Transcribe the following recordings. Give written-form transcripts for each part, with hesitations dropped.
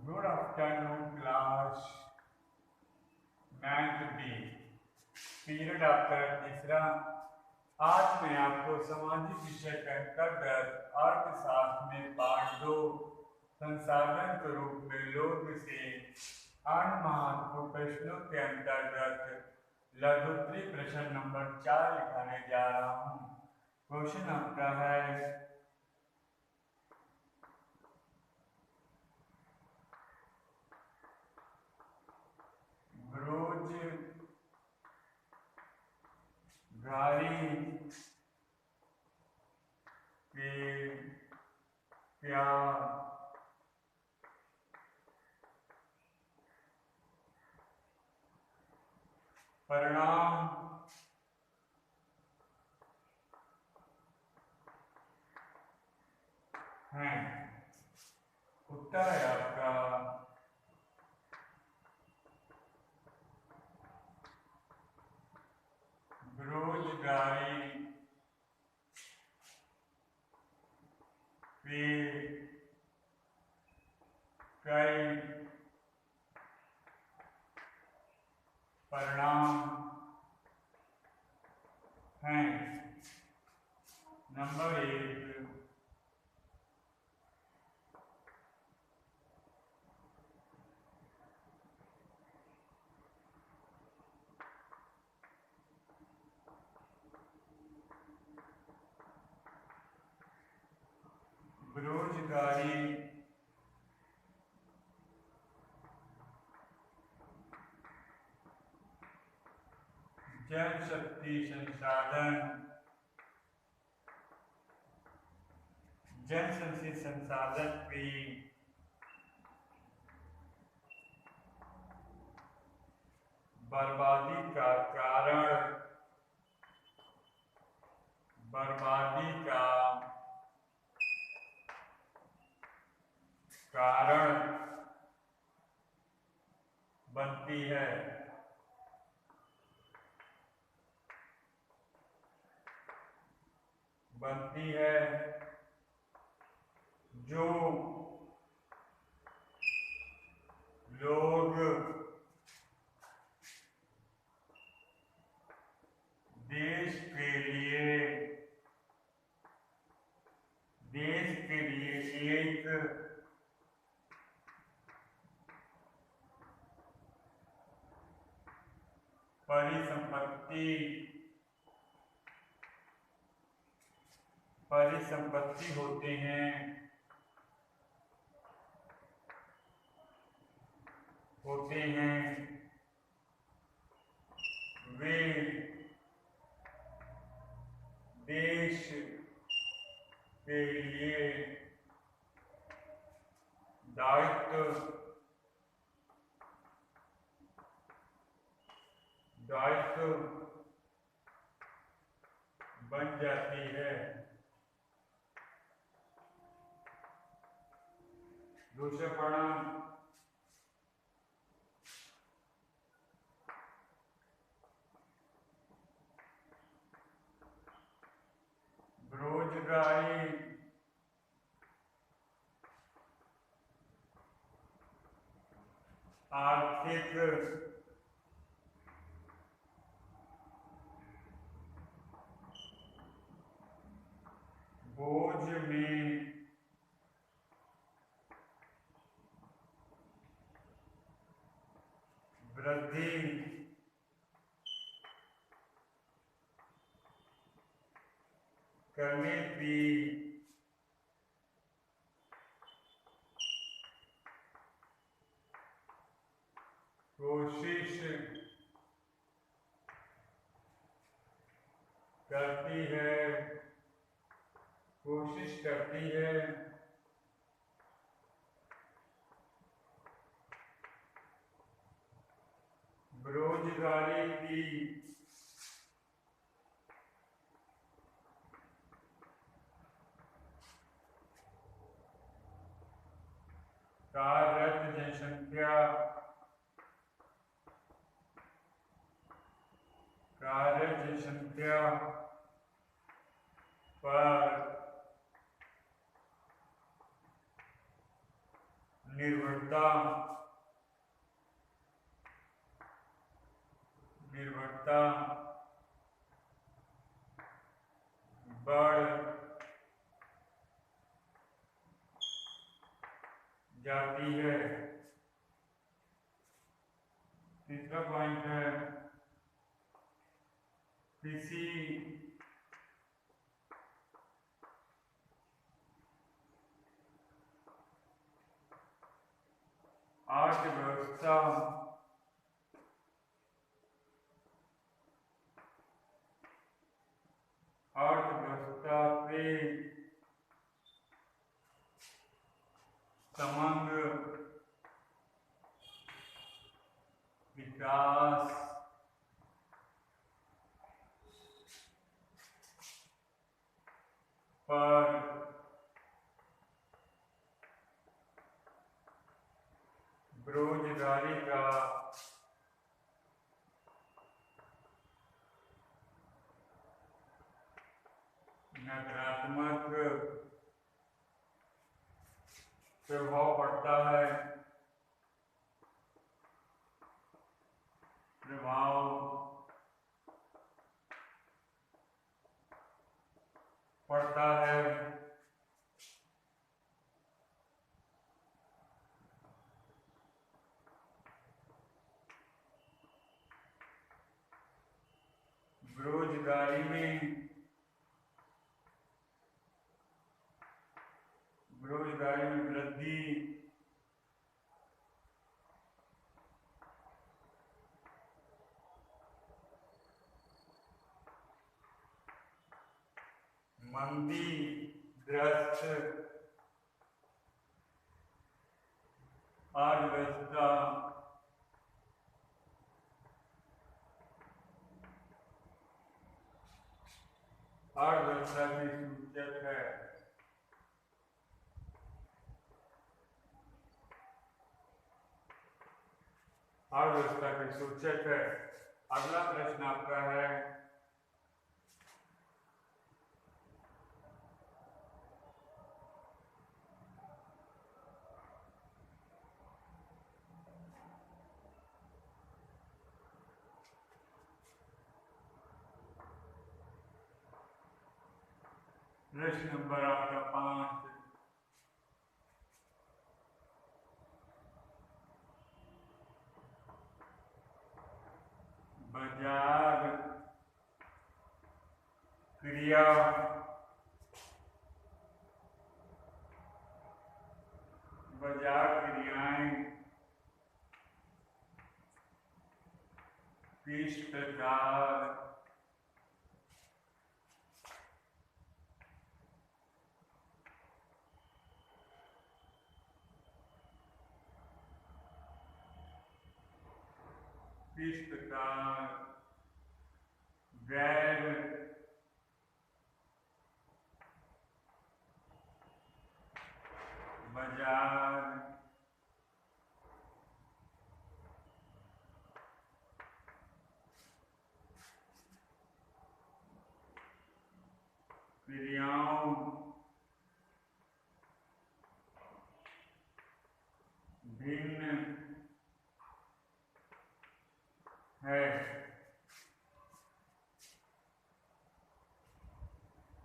Good afternoon class math B period आपका तीसरा। आज मैं आपको सामाजिक विषय के अंतर्गत अर्थशास्त्र में पाठ 2 संसाधन के रूप में लोग से 8 महत्वपूर्ण प्रश्नों के अंतर्गत लघुत्तरी प्रश्न नंबर 4 लिखाने जा रहा हूँ। क्वेश्चन आपका है बेरोजगारी के क्या परिणाम हैं। उत्तर है आपका बेरोजगारी पे कई परिणाम हैं। नंबर 1, बेरोजगारी जनशक्ति संसाधन की बर्बादी का कारण बनती है। जो लोग देश के लिए एक परिसंपत्ति होते हैं वे देश के लिए दायित्व बन जाती है। दूसरा परिणाम बेरोजगारी आर्थिक बोझ में वृद्धि करने की कोशिश करती है। बेरोजगारी की कार्यरत जनसंख्या पर निर्भरता, निर्भरता बढ़ जाती है। तीसरा पॉइंट है किसी अर्थव्यवस्था पे समग्र विकास पर बेरोजगारी का नकारात्मक प्रभाव पड़ता है। बेरोजगारी में वृद्धि मंदी ग्रस्त अर्थव्यवस्था की सूचक है। अर्थव्यवस्था की सूचक है। अगला प्रश्न आपका है प्रश्न नंबर आपका 5, बाजार क्रियाएं किस प्रकार गैर बाजार क्रियाओं भिन्न है।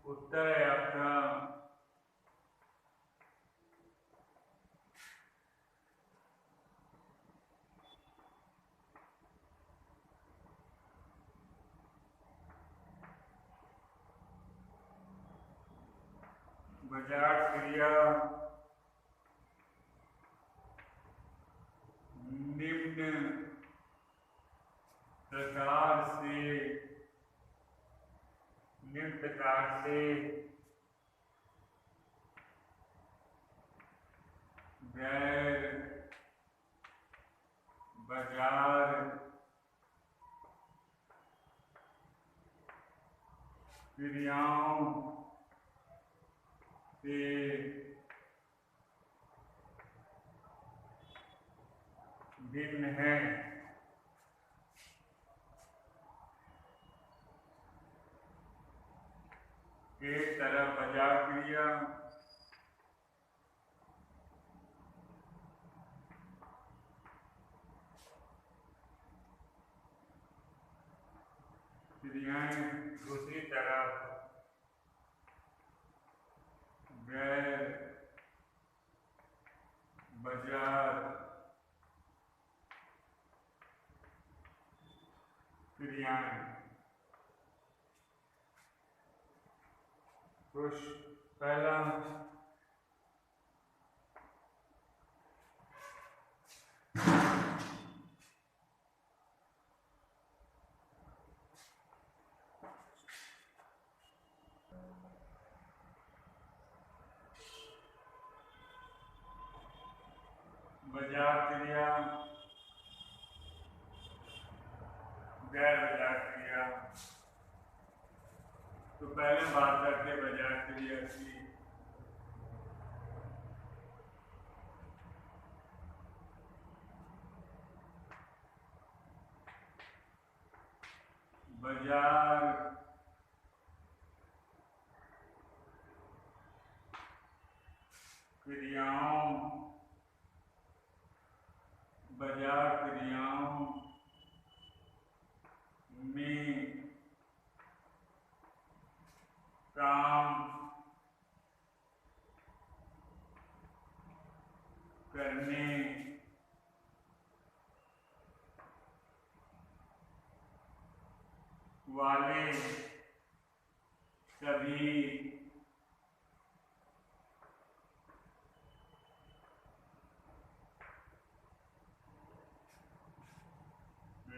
उत्तर है आपका बाजार क्रिया निम्न प्रकार से गैर बाजार क्रियाओं से भिन्न है। एक तरफ बाजार क्रिया क्रियाएं दूसरी तरफ गैर बाजार क्रियाएं। कुछ पहला बाजार क्रिया, गैर बाजार क्रिया। तो पहले बात करते हैं बाजार क्रिया की। बाजार क्रियाओं में काम करने वाले सभी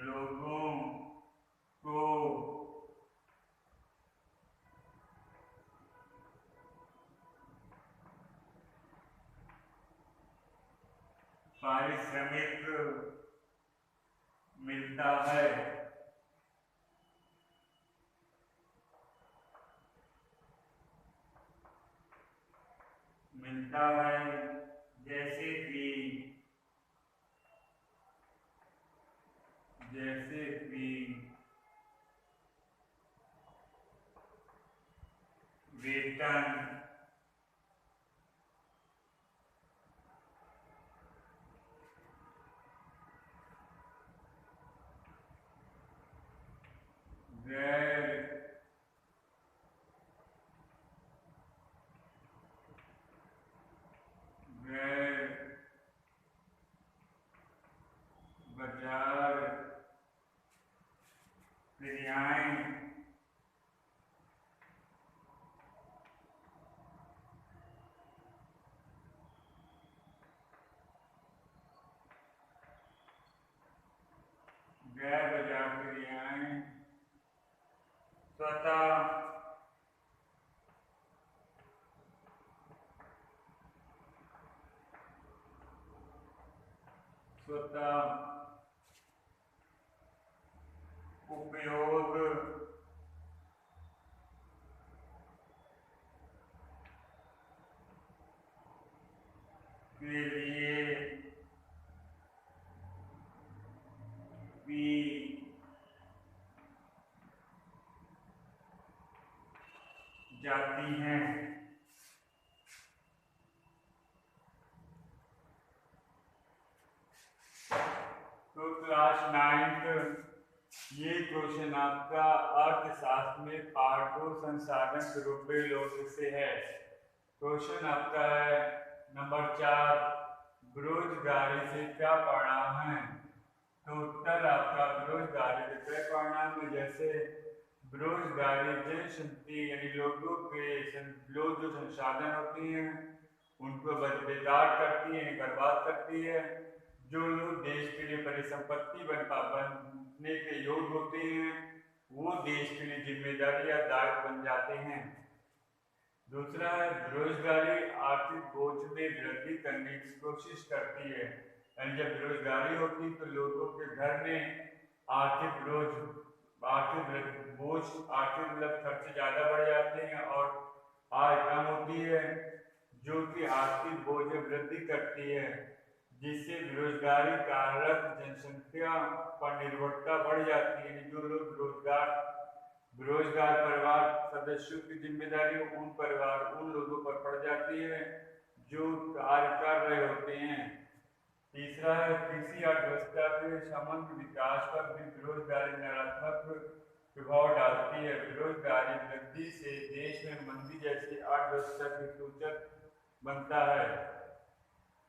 लोगों को पारिश्रमिक मिलता है। जैसे कि वेतन, गैर बाजार क्रियाएं स्वतः उपयोग के लिए भी जाती हैं। तो क्लास 9 ये क्वेश्चन आपका अर्थशास्त्र में पार्ट 2 संसाधन के रूप में लोग से है। क्वेश्चन आपका है नंबर 4, बेरोजगारी से क्या परिणाम है। तो उत्तर आपका बेरोजगारी के कई परिणाम है, जैसे बेरोजगारी जनशक्ति यानी लोगों के लोग जो संसाधन होती हैं उनको बेकार करती है, बर्बाद करती है। जो लोग देश के लिए परिसंपत्ति बनने के योग्य होते हैं वो देश के लिए जिम्मेदारी या दायित्व बन जाते हैं। दूसरा है बेरोजगारी आर्थिक बोझ में वृद्धि करने की कोशिश करती है। यानी जब बेरोजगारी होती है तो लोगों के घर में आर्थिक बोझ खर्चे ज्यादा बढ़ जाते हैं और आय कम होती है, जो कि आर्थिक बोझ में वृद्धि करती है, जिससे बेरोजगारी कार्यरत जनसंख्या पर निर्भरता बढ़ जाती है। जो लोग बेरोजगार परिवार सदस्यों की जिम्मेदारी उन लोगों पर पड़ जाती है जो कार्य कर रहे होते हैं। तीसरा है कृषि अर्थव्यवस्था के समग्र विकास पर भी बेरोजगारी नकारात्मक प्रभाव डालती है। बेरोजगारी वृद्धि से देश में मंदी जैसी अर्थव्यवस्था की सूचक बनता है।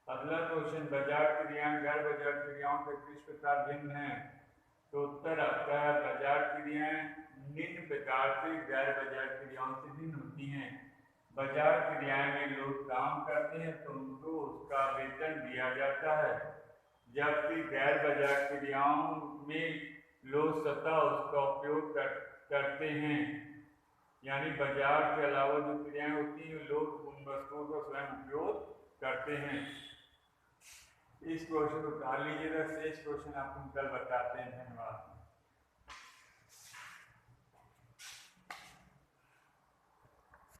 अगला क्वेश्चन, बाजार क्रियाएं गैर बाजार क्रियाओं से किस प्रकार भिन्न है? तो उत्तर आपका है बाजार क्रियाएं निम्न प्रकार से गैर बाजार क्रियाओं से भिन्न होती हैं। बाजार क्रियाएं में लोग काम करते हैं तो उनको उसका वेतन दिया जाता है, जबकि गैर बाजार क्रियाओं में लोग स्वतः उसका उपयोग करते हैं। यानी बाजार के अलावा जो क्रियाएं होती हैं लोग उन वस्तुओं का स्वयं उपयोग करते हैं। इस क्वेश्चन को उतार लीजिएगा, शेष क्वेश्चन आपको कल बताते हैं। धन्यवाद।